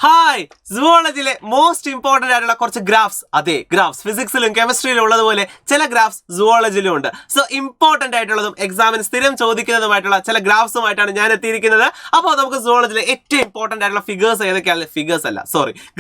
Hi, സുവോളജിയിലെ most important ആയിട്ടുള്ള കുറച്ച് graphs. അതെ, ഗ്രാഫ്സ് ഫിസിക്സിലും കെമിസ്ട്രിയിലും ഉള്ളതുപോലെ ചില ഗ്രാഫ്സ് സുവോളജിയിലും ഉണ്ട്. സോ ഇമ്പോർട്ടന്റ് ആയിട്ടുള്ളതും എക്സാമിന് സ്ഥിരം ചോദിക്കുന്നതുമായിട്ടുള്ള ചില ഗ്രാഫ്സുമായിട്ടാണ് ഞാൻ എത്തിയിരിക്കുന്നത്. അപ്പോൾ നമുക്ക് സുവോളജിയിലെ ഏറ്റവും ഇമ്പോർട്ടന്റ് ആയിട്ടുള്ള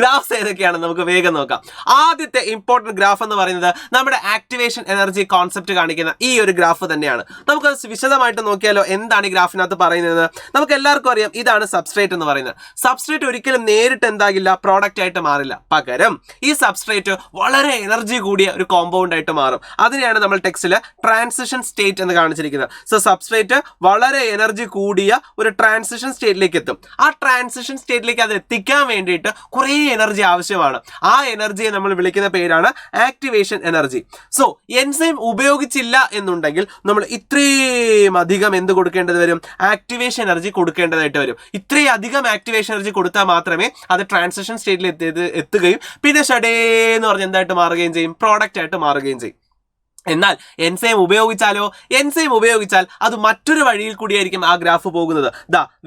ഗ്രാഫ്സ് ഏതൊക്കെയാണെന്ന് നമുക്ക് വേഗം നോക്കാം. ആദ്യത്തെ ഇമ്പോർട്ടന്റ് ഗ്രാഫ് എന്ന് പറയുന്നത് നമ്മുടെ ആക്ടിവേഷൻ എനർജി കോൺസെപ്റ്റ് കാണിക്കുന്ന ഈ ഒരു ഗ്രാഫ് തന്നെയാണ്. നമുക്ക് വിശദമായിട്ട് നോക്കിയാലോ എന്താണ് ഈ ഗ്രാഫിനകത്ത് പറയുന്നത്. നമുക്ക് എല്ലാവർക്കും അറിയാം, ഇതാണ് സബ്സ്ട്രേറ്റ് എന്ന് പറയുന്നത്. സബ്സ്ട്രേറ്റ് ഒരിക്കലും നേരിട്ട് എന്താകില്ല, പ്രോഡക്റ്റ് ആയിട്ട് മാറില്ല. പകരം ഈ സബ്സ്ട്രേറ്റ് വളരെ എനർജി കൂടിയ ഒരു കോമ്പൗണ്ട് ആയിട്ട് മാറും. അതിനെയാണ് നമ്മൾ ടെക്സ്റ്റിൽ ട്രാൻസിഷൻ സ്റ്റേറ്റ് എന്ന് കാണിച്ചിരിക്കുന്നത്. സോ സബ്സ്ട്രേറ്റ് വളരെ എനർജി കൂടിയ ഒരു ട്രാൻസിഷൻ സ്റ്റേറ്റിലേക്ക് എത്തും. ആ ട്രാൻസിഷൻ സ്റ്റേറ്റിലേക്ക് അത് എത്തിക്കാൻ വേണ്ടിയിട്ട് കുറേ എനർജി ആവശ്യമാണ്. ആ എനർജിയെ നമ്മൾ വിളിക്കുന്ന പേരാണ് ആക്ടിവേഷൻ എനർജി. സോ എൻസൈം ഉപയോഗിച്ചില്ല എന്നുണ്ടെങ്കിൽ നമ്മൾ ഇത്രയും അധികം എന്ത് കൊടുക്കേണ്ടത് വരും? ആക്ടിവേഷൻ എനർജി കൊടുക്കേണ്ടതായിട്ട് വരും. ഇത്രയും അധികം ആക്ടിവേഷൻ എനർജി കൊടുത്താൽ മാത്രമേ അത് ട്രാൻസിഷൻ സ്റ്റേറ്റിൽ എത്തുകയും പിന്നെ ഷഡേ എന്ന് പറഞ്ഞ് എന്തായിട്ട് മാറുകയും ചെയ്യും? പ്രോഡക്റ്റ് ആയിട്ട് മാറുകയും ചെയ്യും. എന്നാൽ എൻസൈം ഉപയോഗിച്ചാൽ അത് മറ്റൊരു വഴിയിൽ കൂടിയായിരിക്കും ആ ഗ്രാഫ് പോകുന്നത്.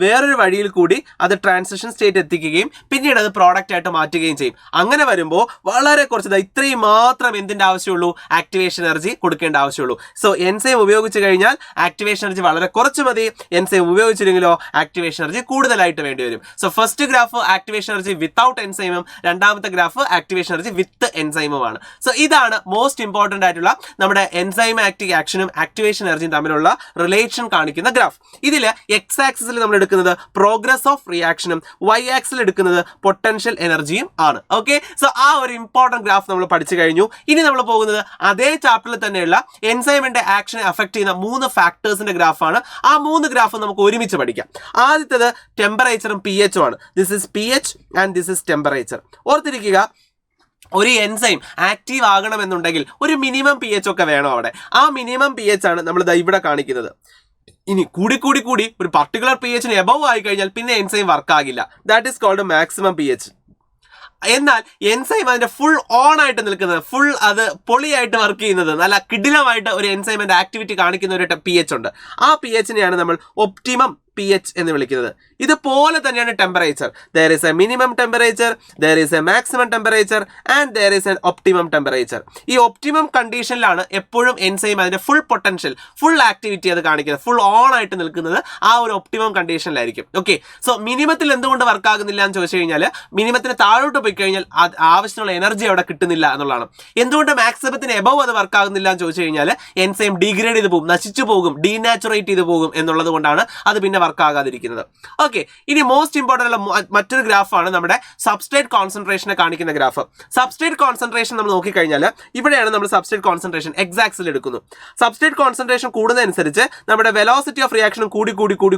വേറൊരു വഴിയിൽ കൂടി അത് ട്രാൻസിഷൻ സ്റ്റേറ്റ് എത്തിക്കുകയും പിന്നീട് അത് പ്രോഡക്റ്റ് ആയിട്ട് മാറ്റുകയും ചെയ്യും. അങ്ങനെ വരുമ്പോൾ വളരെ കുറച്ച് ഇത്രയും മാത്രം എന്തിന്റെ ആവശ്യമുള്ളൂ? ആക്ടിവേഷൻ എനർജി കൊടുക്കേണ്ട ആവശ്യമുള്ളൂ. സോ എൻസൈം ഉപയോഗിച്ച് കഴിഞ്ഞാൽ ആക്ടിവേഷൻ എനർജി വളരെ കുറച്ച് മതി. എൻസൈം ഉപയോഗിച്ചില്ലെങ്കിലോ ആക്ടിവേഷൻ എനർജി കൂടുതലായിട്ട് വേണ്ടി വരും. So first graph activation energy without എൻസൈമും, രണ്ടാമത്തെ ഗ്രാഫ് ആക്ടിവേഷൻ എനർജി വിത്ത് എൻസൈമുമാണ്. സോ ഇതാണ് മോസ്റ്റ് ഇമ്പോർട്ടന്റ് ആയിട്ടുള്ള നമ്മുടെ എൻസൈമാറ്റിക് ആക്ഷനും ആക്ടിവേഷൻ എനർജിയും തമ്മിലുള്ള റിലേഷൻ കാണിക്കുന്ന ഗ്രാഫ്. ഇതിൽ എക്സ് ആക്സിസിൽ നമ്മൾ എടുക്കുന്നത് പ്രോഗ്രസ് ഓഫ് റിയാക്ഷനും വൈ ആക്സിൽ എടുക്കുന്നത് പൊട്ടൻഷ്യൽ എനർജിയും ആണ്. ഓക്കെ, സോ ആ ഒരു ഇമ്പോർട്ടന്റ് ഗ്രാഫ് നമ്മൾ പഠിച്ചു കഴിഞ്ഞു. ഇനി നമ്മൾ പോകുന്നത് അതേ ചാപ്റ്ററിൽ തന്നെയുള്ള എൻസൈമിന്റെ ആക്ഷനെ അഫക്ട് ചെയ്യുന്ന 3 ഫാക്ടേഴ്സിന്റെ ഗ്രാഫാണ്. ആ 3 ഗ്രാഫ് നമുക്ക് ഒരുമിച്ച് പഠിക്കാം. ആദ്യത്തേത് ടെമ്പറേച്ചറും പി എച്ചും ആണ്. This is P H and this is temperature. ഓർത്തിരിക്കുക, ഒരു എൻസൈം ആക്റ്റീവ് ആകണമെന്നുണ്ടെങ്കിൽ ഒരു മിനിമം പി എച്ച് ഒക്കെ വേണം അവിടെ. ആ മിനിമം പി എച്ച് ആണ് നമ്മൾ ഇവിടെ കാണിക്കുന്നത്. ഇനി കൂടി ഒരു പർട്ടിക്കുലർ പി എച്ചിന് എബവ് ആയി കഴിഞ്ഞാൽ പിന്നെ എൻസൈം വർക്ക് ആകില്ല. That is called maximum P H. എന്നാൽ എൻസൈം അതിന്റെ ഫുൾ ഓൺ ആയിട്ട് നിൽക്കുന്നത്, ഫുൾ അത് പൊളിയായിട്ട് വർക്ക് ചെയ്യുന്നത്, നല്ല കിടിലമായിട്ട് ഒരു എൻസൈമിന്റെ ആക്ടിവിറ്റി കാണിക്കുന്ന ഒരു പി എച്ച് ഉണ്ട്. ആ പി എച്ചിനെയാണ് നമ്മൾ ഒപ്റ്റിമം പി എച്ച് എന്ന് വിളിക്കുന്നത്. ഇതുപോലെ തന്നെയാണ് temperature. There is A minimum temperature, there is A maximum temperature and there is N optimum temperature. ഈ ഒപ്റ്റിമം കണ്ടീഷനിലാണ് എപ്പോഴും എൻസൈം അതിന്റെ ഫുൾ പൊട്ടൻഷ്യൽ, ഫുൾ ആക്ടിവിറ്റി അത് കാണിക്കുന്നത്, ഫുൾ ഓൺ ആയിട്ട് നിൽക്കുന്നത് ആ ഒരു ഒപ്റ്റിമം കണ്ടീഷനിലായിരിക്കും. ഓക്കെ, സോ മിനിമത്തിൽ എന്തുകൊണ്ട് വർക്ക് ആകുന്നില്ല എന്ന് ചോദിച്ചു കഴിഞ്ഞാൽ, മിനിമത്തിന് താഴോട്ട് പോയി കഴിഞ്ഞാൽ ആവശ്യമുള്ള എനർജി അവിടെ കിട്ടുന്നില്ല എന്നുള്ളതാണ്. എന്തുകൊണ്ട് മാക്സിമത്തിന് എബവ് അത് വർക്ക് ആകുന്നില്ല എന്ന് ചോദിച്ചു കഴിഞ്ഞാൽ, എൻസൈം ഡീഗ്രേഡ് ചെയ്ത് പോകും, നശിച്ചു പോകും, ഡീനാച്ചുറേറ്റ് ചെയ്ത് പോകും എന്നുള്ളത് കൊണ്ടാണ് അത് പിന്നെ വർക്ക് ആകാതിരിക്കുന്നത്. ഓക്കെ, ഇനി മോസ്റ്റ് ഇമ്പോർട്ടന്റ് മറ്റൊരു ഗ്രാഫാണ് നമ്മുടെ സബ്സ്ട്രേറ്റ് കോൺസെൻട്രേഷനെ കാണിക്കുന്ന ഗ്രാഫ്. സബ്സ്ട്രേറ്റ് കോൺസെൻട്രേഷൻ നമ്മൾ നോക്കിക്കഴിഞ്ഞാൽ ഇവിടെയാണ് നമ്മൾ സബ്സ്ട്രേറ്റ് കോൺസെൻട്രേഷൻ എക്സ് ആക്സിൽ എടുക്കുന്നു. സബ്സ്ട്രേറ്റ് കോൺസെൻട്രേഷൻ കൂടുന്നതനുസരിച്ച് നമ്മുടെ വെലോസിറ്റി ഓഫ് റിയാക്ഷനും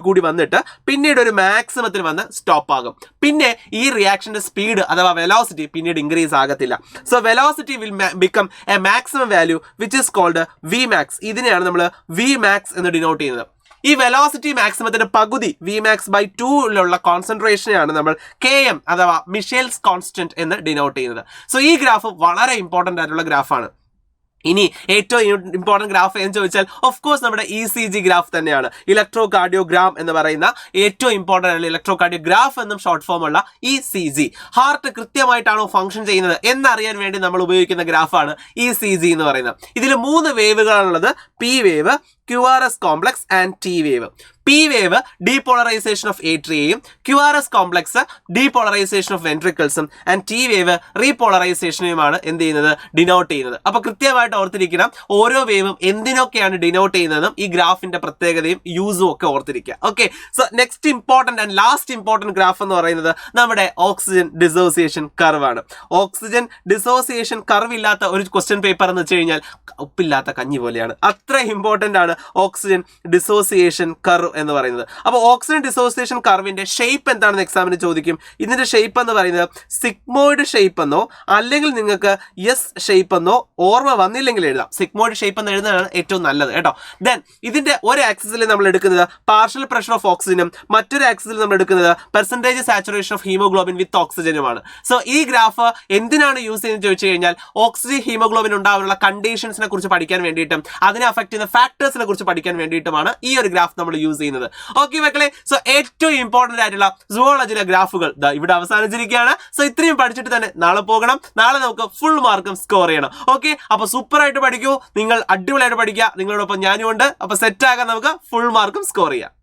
കൂടി വന്നിട്ട് പിന്നീട് ഒരു മാക്സിമത്തിൽ വന്ന് സ്റ്റോപ്പ് ആകും. പിന്നെ ഈ റിയാക്ഷന്റെ സ്പീഡ് അഥവാ വെലോസിറ്റി പിന്നീട് ഇൻക്രീസ് ആകത്തില്ല. So velocity will become a maximum value which is called V max. ഇതിനെയാണ് നമ്മൾ വി മാക്സ് എന്ന് ഡിനോട്ട് ചെയ്യുന്നത്. ഈ വെലോസിറ്റി മാക്സിമത്തിന്റെ പകുതി V max/2 കോൺസെൻട്രേഷനെയാണ് നമ്മൾ Km അഥവാ മിഷേൽസ് കോൺസ്റ്റന്റ് എന്ന് ഡിനോട്ട് ചെയ്യുന്നത്. സോ ഈ ഗ്രാഫ് വളരെ ഇമ്പോർട്ടന്റ് ആയിട്ടുള്ള ഗ്രാഫാണ്. ഇനി ഏറ്റവും ഇമ്പോർട്ടന്റ് ഗ്രാഫ് എന്ന് ചോദിച്ചാൽ ഓഫ് കോഴ്സ് നമ്മുടെ ECG ഗ്രാഫ് തന്നെയാണ്. ഇലക്ട്രോ കാർഡിയോഗ്രാം എന്ന് പറയുന്ന ഏറ്റവും ഇമ്പോർട്ടന്റ് ആയിട്ടുള്ള ഇലക്ട്രോ കാർഡിയോഗ്രാഫ് എന്നും ഷോർട്ട് ഫോം ഉള്ള ECG. ഹാർട്ട് കൃത്യമായിട്ടാണോ ഫംഗ്ഷൻ ചെയ്യുന്നത് എന്നറിയാൻ വേണ്ടി നമ്മൾ ഉപയോഗിക്കുന്ന ഗ്രാഫാണ് ECG എന്ന് പറയുന്നത്. ഇതിൽ 3 വേവുകളാണുള്ളത്: P wave, QRS complex and T wave. P wave depolarization of ഏട്രിയയും, QRS കോംപ്ലക്സ് ഡീപോളറൈസേഷൻ ഓഫ് വെൻട്രിക്കിൾസും ആൻഡ് T വേവ് റീപോളറൈസേഷനുമാണ് എന്ത് ചെയ്യുന്നത്? ഡിനോട്ട് ചെയ്യുന്നത്. അപ്പൊ കൃത്യമായിട്ട് ഓർത്തിരിക്കണം, ഓരോ വേവും എന്തിനൊക്കെയാണ് ഡിനോട്ട് ചെയ്യുന്നതും ഈ ഗ്രാഫിന്റെ പ്രത്യേകതയും യൂസും ഒക്കെ ഓർത്തിരിക്കുക. Okay, so next important and last important graph എന്ന് പറയുന്നത് നമ്മുടെ ഓക്സിജൻ ഡിസോസിയേഷൻ കർവ് ആണ്. ഓക്സിജൻ ഡിസോസിയേഷൻ കർവ് ഇല്ലാത്ത ഒരു ക്വസ്റ്റ്യൻ പേപ്പർ എന്ന് വെച്ച് കഴിഞ്ഞാൽ ഉപ്പില്ലാത്ത കഞ്ഞി പോലെയാണ്. അത്ര ഇമ്പോർട്ടന്റ് ആണ് ഓക്സിജൻ ഡിസോസിയേഷൻ കർവ് എന്ന് പറയുന്നത്. അപ്പോൾ ഓക്സിജൻ ഡിസോസിയേഷൻ കർവിന്റെ ഷേപ്പ് എന്താണെന്ന് എക്സാമിന് ചോദിക്കും. ഇതിന്റെ ഷേപ്പ് എന്ന് പറയുന്നത് സിഗ്മോയിഡ് ഷേപ്പ് എന്നോ അല്ലെങ്കിൽ നിങ്ങൾക്ക് എസ് ഷേപ്പ് എന്നോ ഓർമ്മ വന്നില്ലെങ്കിൽ എഴുതാം. സിഗ്മോയിഡ് ഷേപ്പ് എന്ന് എഴുതുന്നതാണ് ഏറ്റവും നല്ലത് കേട്ടോ. ദെൻ ഇതിന്റെ ഒരു ആക്സിസിൽ നമ്മൾ എടുക്കുന്നത് പാർഷ്യൽ പ്രഷർ ഓഫ് ഓക്സിജനും മറ്റൊരു ആക്സിസിൽ നമ്മൾ എടുക്കുന്നത് percentage saturation of haemoglobin with ഓക്സിജനുമാണ്. സോ ഈ ഗ്രാഫ് എന്തിനാണ് യൂസ് ചെയ്യുന്നത് ചോദിച്ചു കഴിഞ്ഞാൽ, ഓക്സിജൻ ഹീമോഗ്ലോബിൻ ഉണ്ടാവാനുള്ള കണ്ടീഷൻസിനെ കുറിച്ച് പഠിക്കാൻ വേണ്ടിയിട്ടും അതിനെ അഫക്ട് ചെയ്യുന്ന ഫാക്ടേഴ്സിനെ സ്ട്രക്ചറിനെ കുറിച്ച് പഠിക്കാൻ വേണ്ടിയിട്ടുമാണ് ഈ ഒരു ഗ്രാഫ് നമ്മൾ യൂസ് ചെയ്യുന്നത്. ഓക്കെ മക്കളെ, സോ ഏറ്റവും ഇമ്പോർട്ടന്റ് ആയിട്ടുള്ള സുവോളജിയിലെ ഗ്രാഫുകൾ ഇവിടെ അവസാനിച്ചിരിക്കുകയാണ്. സോ ഇത്രയും പഠിച്ചിട്ട് തന്നെ നാളെ പോകണം. നാളെ നമുക്ക് ഫുൾ മാർക്കും സ്കോർ ചെയ്യണം. ഓക്കെ, അപ്പൊ സൂപ്പർ ആയിട്ട് പഠിക്കൂ, നിങ്ങൾ അടിപൊളിയായിട്ട് പഠിക്കുക, നിങ്ങളോടൊപ്പം ഞാനും ഉണ്ട്. അപ്പൊ സെറ്റ് ആകാൻ നമുക്ക് ഫുൾ മാർക്കും സ്കോർ ചെയ്യാം.